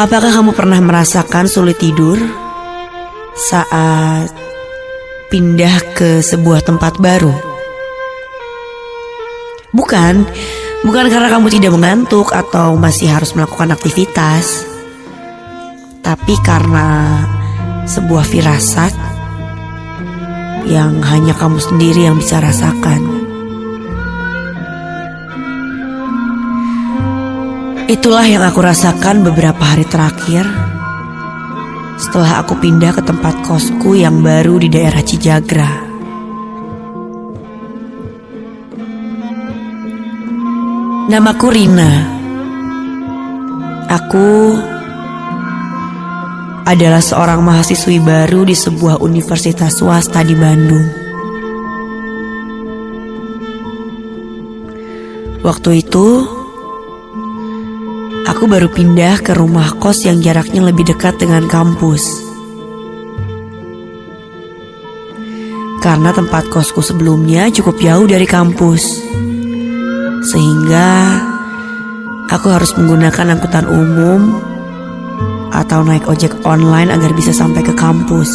Apakah kamu pernah merasakan sulit tidur saat pindah ke sebuah tempat baru? Bukan karena kamu tidak mengantuk atau masih harus melakukan aktivitas, tapi karena sebuah firasat yang hanya kamu sendiri yang bisa rasakan. Itulah yang aku rasakan beberapa hari terakhir setelah aku pindah ke tempat kosku yang baru di daerah Cijagra. Namaku Rina. Aku adalah seorang mahasiswi baru di sebuah universitas swasta di Bandung. Waktu itu aku baru pindah ke rumah kos yang jaraknya lebih dekat dengan kampus. Karena tempat kosku sebelumnya cukup jauh dari kampus, sehingga aku harus menggunakan angkutan umum atau naik ojek online agar bisa sampai ke kampus.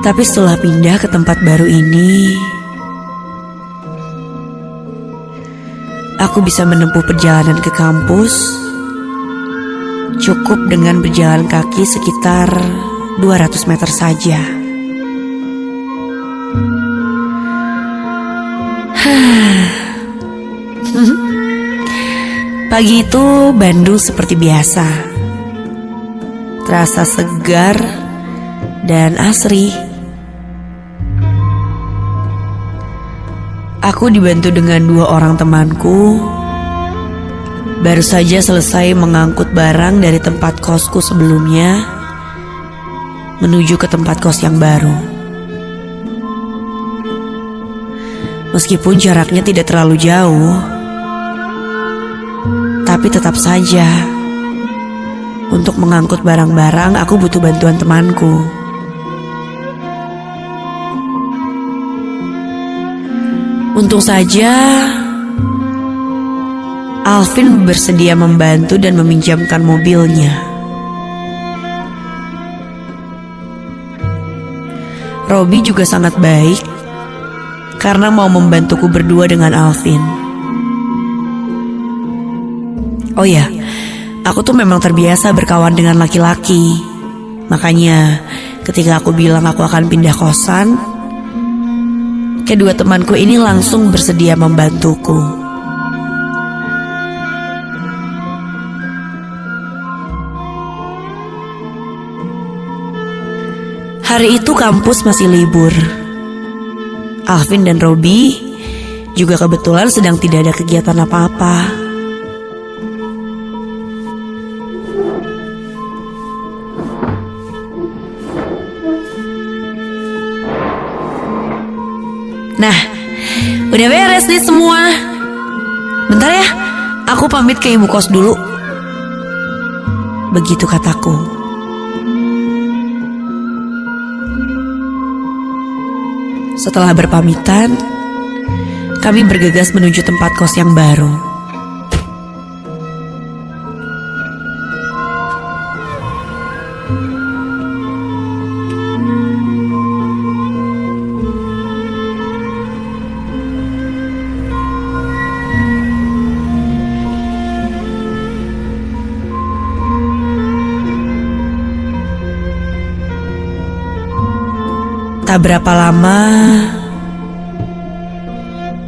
Tapi setelah pindah ke tempat baru ini, aku bisa menempuh perjalanan ke kampus cukup dengan berjalan kaki sekitar 200 meter saja. Pagi itu Bandung seperti biasa, terasa segar dan asri. Aku dibantu dengan 2 orang temanku, baru saja selesai mengangkut barang dari tempat kosku sebelumnya menuju ke tempat kos yang baru. Meskipun jaraknya tidak terlalu jauh, tapi tetap saja untuk mengangkut barang-barang aku butuh bantuan temanku. Untung saja Alvin bersedia membantu dan meminjamkan mobilnya. Robi juga sangat baik karena mau membantuku berdua dengan Alvin. Oh ya, aku tuh memang terbiasa berkawan dengan laki-laki. Makanya ketika aku bilang aku akan pindah kosan, kedua temanku ini langsung bersedia membantuku. Hari itu kampus masih libur. Alvin dan Robi juga kebetulan sedang tidak ada kegiatan apa-apa. Nah, udah beres nih semua. Bentar ya, aku pamit ke ibu kos dulu. Begitu kataku. Setelah berpamitan, kami bergegas menuju tempat kos yang baru. Tak berapa lama,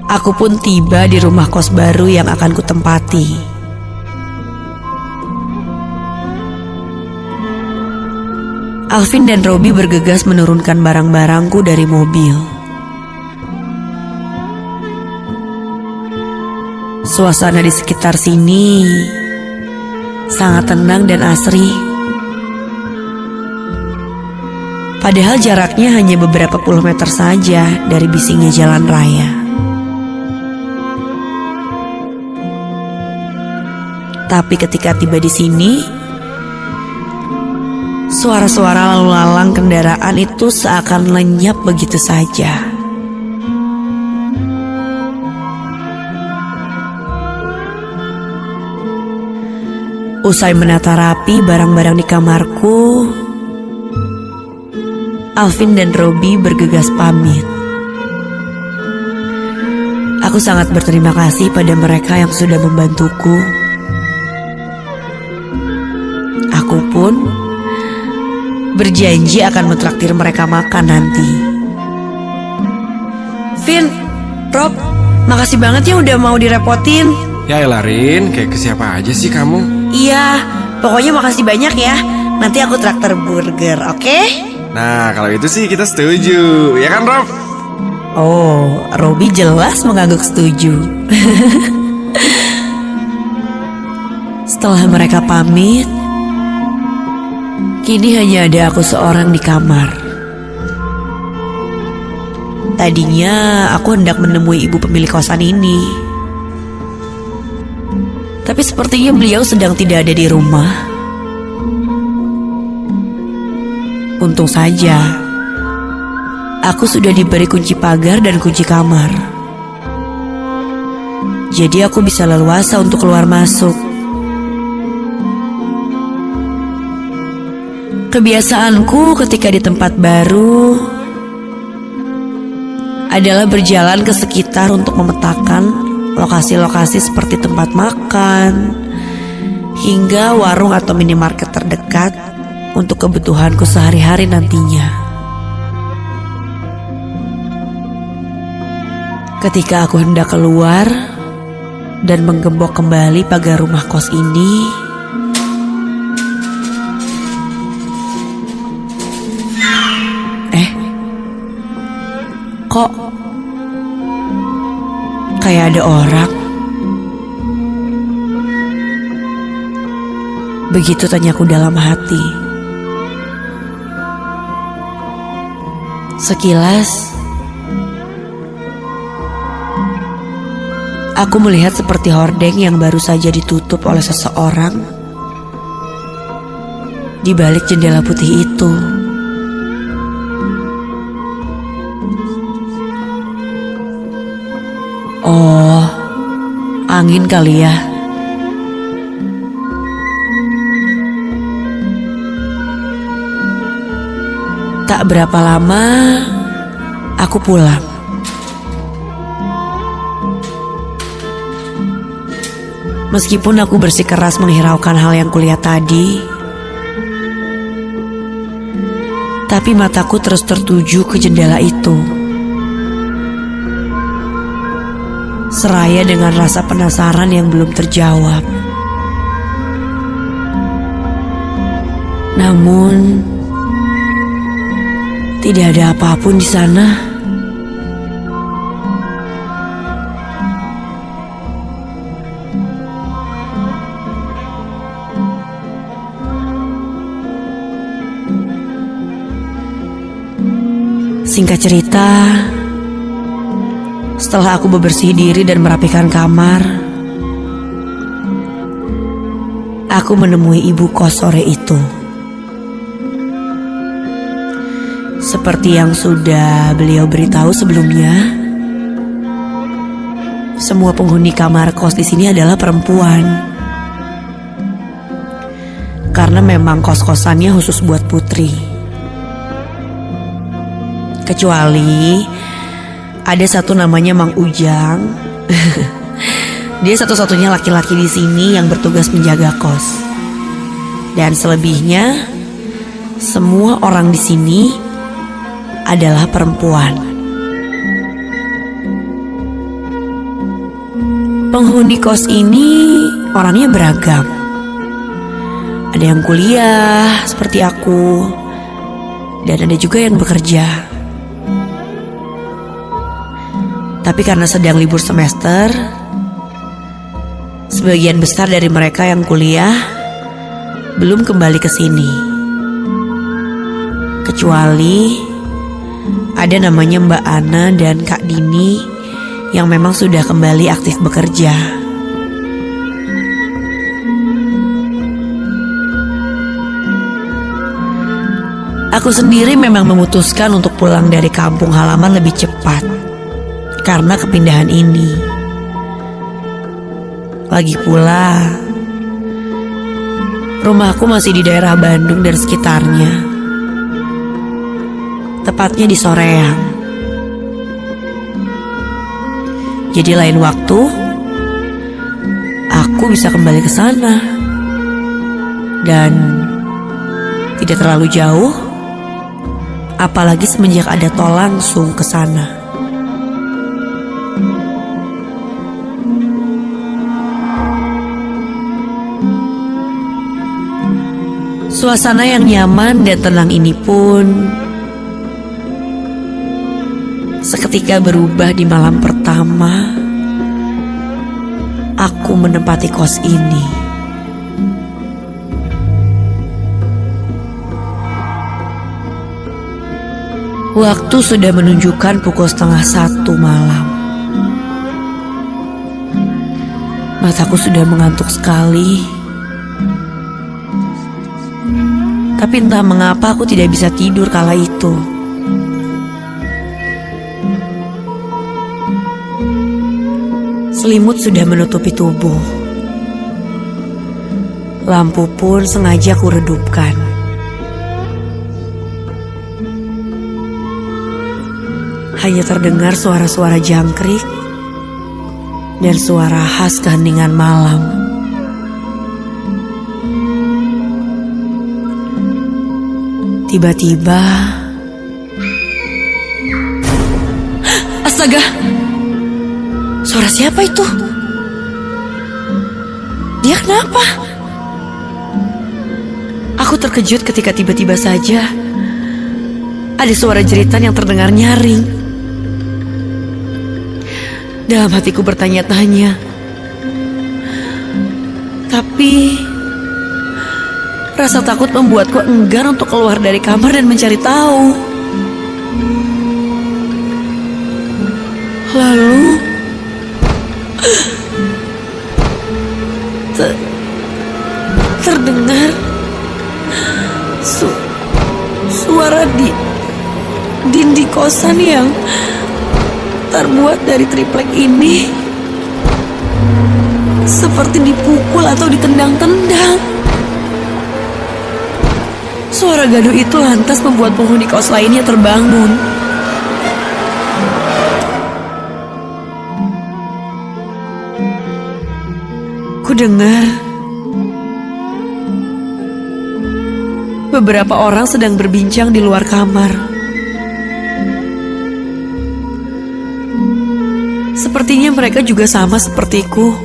aku pun tiba di rumah kos baru yang akan kutempati. Alvin dan Robi bergegas menurunkan barang-barangku dari mobil. Suasana di sekitar sini sangat tenang dan asri. Padahal jaraknya hanya beberapa puluh meter saja dari bisingnya jalan raya. Tapi ketika tiba di sini, suara-suara lalu lalang kendaraan itu seakan lenyap begitu saja. Usai menata rapi barang-barang di kamarku, Alvin dan Robi bergegas pamit. Aku sangat berterima kasih pada mereka yang sudah membantuku. Aku pun berjanji akan mentraktir mereka makan nanti. Vin, Rob, makasih banget ya udah mau direpotin. Ya elah Rin, kayak ke siapa aja sih kamu? Iya, pokoknya makasih banyak ya. Nanti aku traktir burger, oke? Nah kalau itu sih kita setuju, ya kan Rob? Oh, Robi jelas mengangguk setuju. Setelah mereka pamit, kini hanya ada aku seorang di kamar. Tadinya aku hendak menemui ibu pemilik kosan ini, tapi sepertinya beliau sedang tidak ada di rumah. Untung saja aku sudah diberi kunci pagar dan kunci kamar, jadi aku bisa leluasa untuk keluar masuk. Kebiasaanku ketika di tempat baru adalah berjalan ke sekitar untuk memetakan lokasi-lokasi seperti tempat makan hingga warung atau minimarket terdekat untuk kebutuhanku sehari-hari nantinya. Ketika aku hendak keluar dan menggembok kembali pagar rumah kos ini, kok kayak ada orang? Begitu tanyaku dalam hati. Sekilas aku melihat seperti hordeng yang baru saja ditutup oleh seseorang di balik jendela putih itu. Oh, angin kali ya. Tak berapa lama aku pulang. Meskipun aku bersikeras menghiraukan hal yang kulihat tadi, tapi mataku terus tertuju ke jendela itu. Seraya dengan rasa penasaran yang belum terjawab. Namun tidak ada apapun di sana. Singkat cerita, setelah aku bebersih diri dan merapikan kamar, aku menemui ibu kos sore itu. Seperti yang sudah beliau beritahu sebelumnya, semua penghuni kamar kos di sini adalah perempuan. Karena memang kos-kosannya khusus buat putri. Kecuali ada satu namanya Mang Ujang. Dia satu-satunya laki-laki di sini yang bertugas menjaga kos. Dan selebihnya semua orang di sini adalah perempuan. Penghuni kos ini orangnya beragam. Ada yang kuliah seperti aku, dan ada juga yang bekerja. Tapi karena sedang libur semester, sebagian besar dari mereka yang kuliah belum kembali ke sini. Kecuali ada namanya Mbak Ana dan Kak Dini yang memang sudah kembali aktif bekerja. Aku sendiri memang memutuskan untuk pulang dari kampung halaman lebih cepat karena kepindahan ini. Lagi pula, Rumahku masih di daerah Bandung dan sekitarnya, tepatnya di Soreang. Jadi lain waktu aku bisa kembali ke sana, dan tidak terlalu jauh, apalagi semenjak ada tol langsung ke sana. Suasana yang nyaman dan tenang ini pun seketika berubah di malam pertama aku menempati kos ini. Waktu sudah menunjukkan pukul 12:30 malam. Mataku sudah mengantuk sekali. Tapi entah mengapa aku tidak bisa tidur kala itu. Selimut sudah menutupi tubuh. Lampu pun sengaja aku redupkan. Hanya terdengar suara-suara jangkrik dan suara khas keheningan malam. Tiba-tiba, astaga, suara siapa itu? Dia kenapa? Aku terkejut ketika tiba-tiba saja ada suara jeritan yang terdengar nyaring. Dalam hatiku bertanya-tanya, tapi rasa takut membuatku enggan untuk keluar dari kamar dan mencari tahu. Lalu terdengar suara di dinding kosan yang terbuat dari triplek ini seperti dipukul atau ditendang-tendang. Suara gaduh itu lantas membuat penghuni kos lainnya terbangun. Ku dengar beberapa orang sedang berbincang di luar kamar. Sepertinya mereka juga sama sepertiku,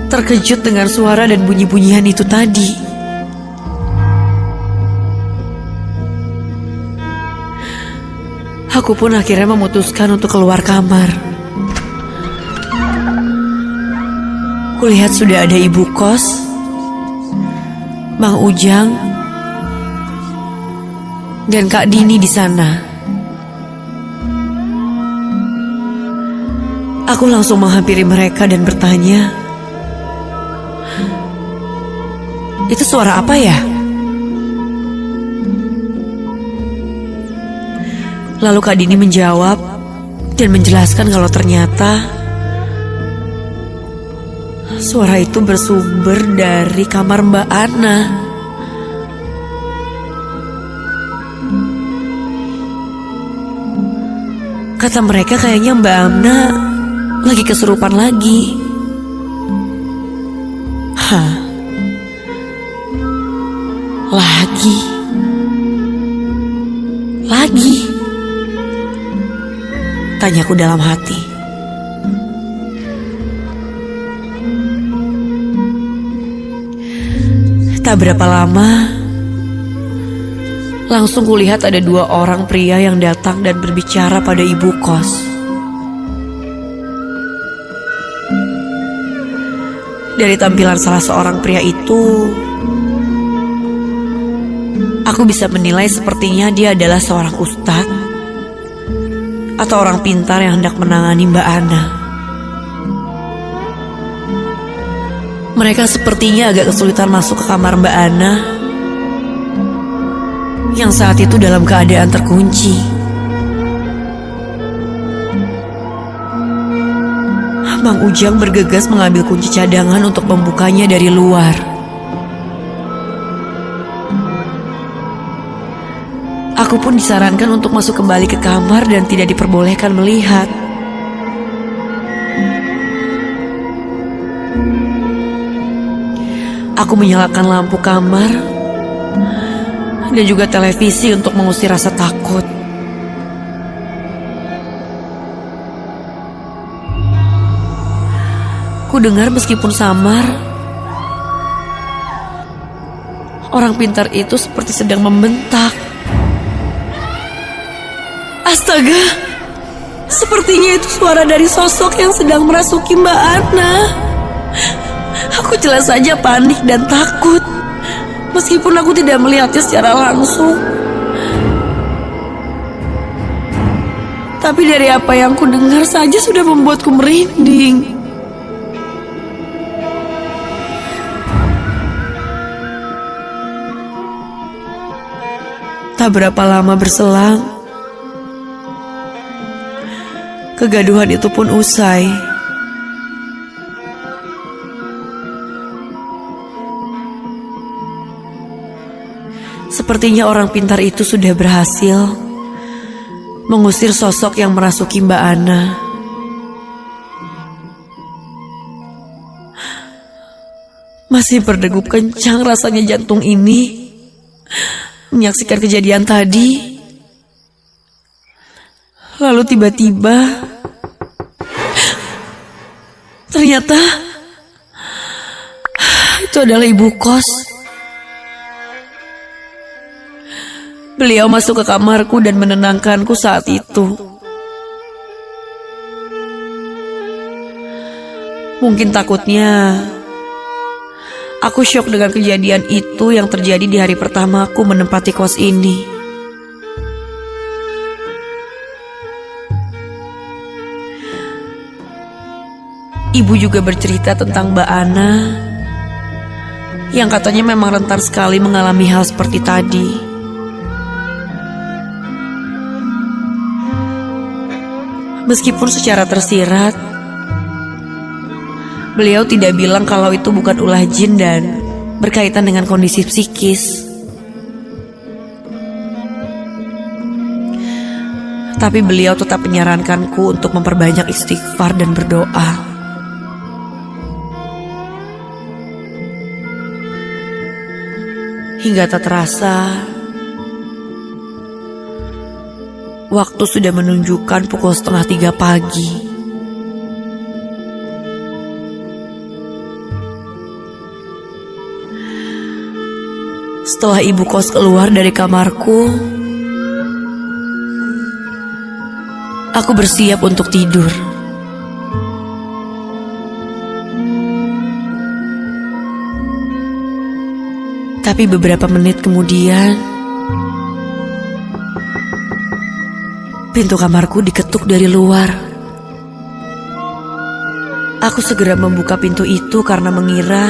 terkejut dengan suara dan bunyi-bunyian itu tadi. Aku pun akhirnya memutuskan untuk keluar kamar. Kulihat sudah ada ibu kos, Mang Ujang, dan Kak Dini di sana. Aku langsung menghampiri mereka dan bertanya, "Itu suara apa ya?" Lalu Kak Dini menjawab dan menjelaskan kalau ternyata suara itu bersumber dari kamar Mbak Ana. Kata mereka kayaknya Mbak Ana lagi kesurupan lagi. Hah? Lagi? Tanyaku dalam hati. Tak berapa lama, langsung kulihat ada 2 orang pria yang datang dan berbicara pada ibu kos. Dari tampilan salah seorang pria itu, aku bisa menilai sepertinya dia adalah seorang ustadz atau orang pintar yang hendak menangani Mbak Ana. Mereka sepertinya agak kesulitan masuk ke kamar Mbak Ana yang saat itu dalam keadaan terkunci. Mang Ujang bergegas mengambil kunci cadangan untuk membukanya dari luar. Aku pun disarankan untuk masuk kembali ke kamar dan tidak diperbolehkan melihat. Aku menyalakan lampu kamar dan juga televisi untuk mengusir rasa takut. Ku dengar meskipun samar, orang pintar itu seperti sedang membentak. Astaga, sepertinya itu suara dari sosok yang sedang merasuki Mbak Ana. Aku jelas saja panik dan takut, meskipun aku tidak melihatnya secara langsung. Tapi dari apa yang ku dengar saja sudah membuatku merinding. Tak berapa lama berselang, kegaduhan itu pun usai. Sepertinya orang pintar itu sudah berhasil mengusir sosok yang merasuki Mbak Ana. Masih berdegup kencang rasanya jantung ini menyaksikan kejadian tadi. Lalu tiba-tiba ternyata itu adalah ibu kos. Beliau masuk ke kamarku dan menenangkanku saat itu. Mungkin takutnya aku syok dengan kejadian itu yang terjadi di hari pertamaku menempati kos ini. Ibu juga bercerita tentang Mbak Ana yang katanya memang rentan sekali mengalami hal seperti tadi. Meskipun secara tersirat, beliau tidak bilang kalau itu bukan ulah jin dan berkaitan dengan kondisi psikis. Tapi beliau tetap menyarankanku untuk memperbanyak istighfar dan berdoa. Hingga tak terasa, waktu sudah menunjukkan pukul 2:30 pagi. Setelah ibu kos keluar dari kamarku, aku bersiap untuk tidur. Tapi beberapa menit kemudian, pintu kamarku diketuk dari luar. Aku segera membuka pintu itu karena mengira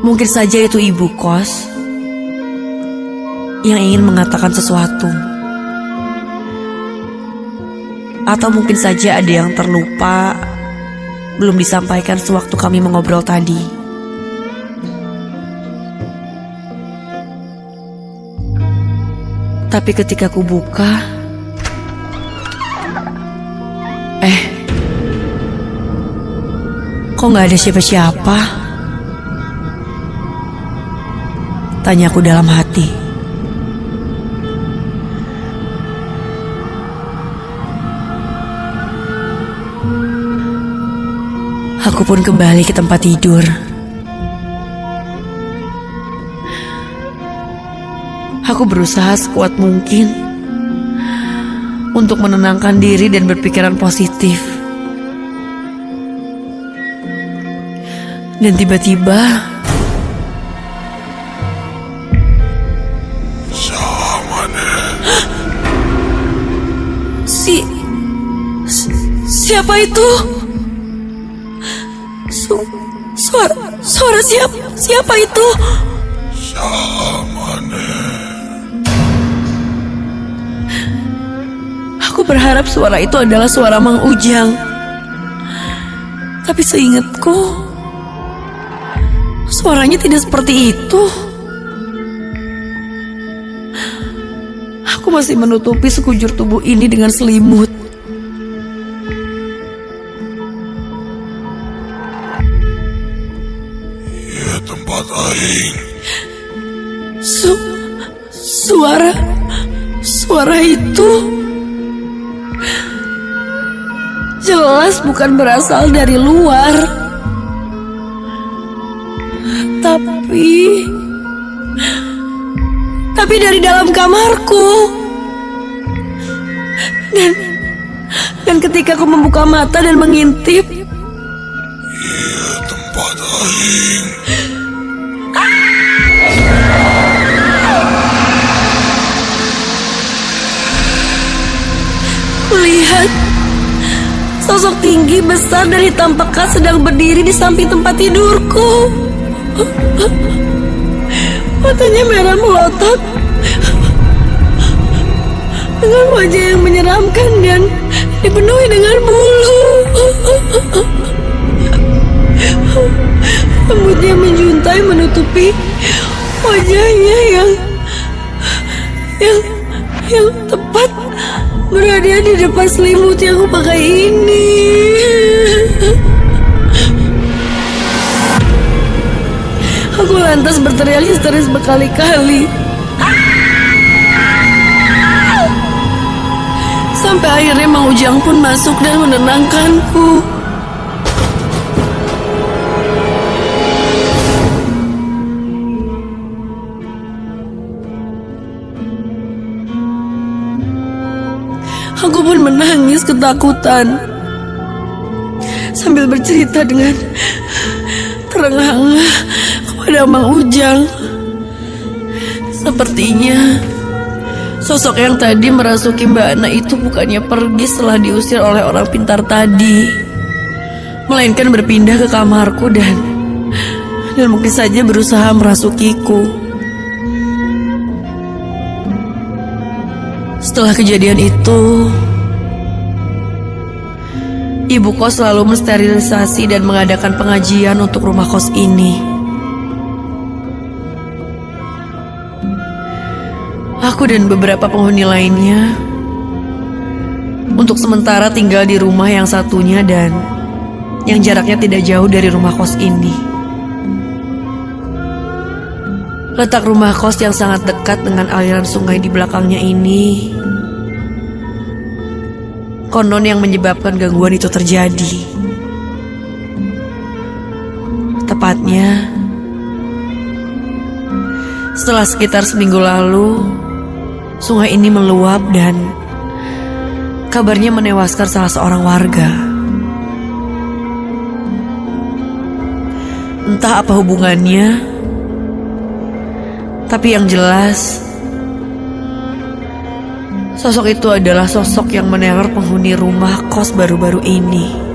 mungkin saja itu ibu kos yang ingin mengatakan sesuatu. Atau mungkin saja ada yang terlupa, belum disampaikan sewaktu kami mengobrol tadi. Tapi ketika ku buka, kok gak ada siapa-siapa? Tanyaku dalam hati. Aku pun kembali ke tempat tidur. Aku berusaha sekuat mungkin untuk menenangkan diri dan berpikiran positif. Dan tiba-tiba siapa itu? Suara siapa itu? Aku berharap suara itu adalah suara Mang Ujang. Tapi seingatku, suaranya tidak seperti itu. Aku masih menutupi sekujur tubuh ini dengan selimut. Ya tempat aing. Suara itu jelas bukan berasal dari luar, tapi dari dalam kamarku. Dan ketika aku membuka mata dan mengintip, Ya tempat aing. kulihat sosok tinggi besar dan hitam pekat sedang berdiri di samping tempat tidurku. Matanya merah melotot dengan wajah yang menyeramkan dan dipenuhi dengan bulu. Rambutnya menjuntai menutupi wajahnya yang tepat berada di depan selimut yang aku pakai ini. Aku lantas berteriak histeris berkali-kali. Sampai akhirnya Mang Ujang pun masuk dan menenangkanku. Aku pun menangis ketakutan sambil bercerita dengan terengah-engah kepada Mang Ujang. Sepertinya sosok yang tadi merasuki Mbak Ana itu bukannya pergi setelah diusir oleh orang pintar tadi, melainkan berpindah ke kamarku dan mungkin saja berusaha merasukiku. Setelah kejadian itu, ibu kos selalu mensterilisasi dan mengadakan pengajian untuk rumah kos ini. Aku dan beberapa penghuni lainnya untuk sementara tinggal di rumah yang satunya dan yang jaraknya tidak jauh dari rumah kos ini. Letak rumah kos yang sangat dekat dengan aliran sungai di belakangnya ini konon yang menyebabkan gangguan itu terjadi. Tepatnya setelah sekitar seminggu lalu, sungai ini meluap dan kabarnya menewaskan salah seorang warga. Entah apa hubungannya, tapi yang jelas sosok itu adalah sosok yang meneror penghuni rumah kos baru-baru ini.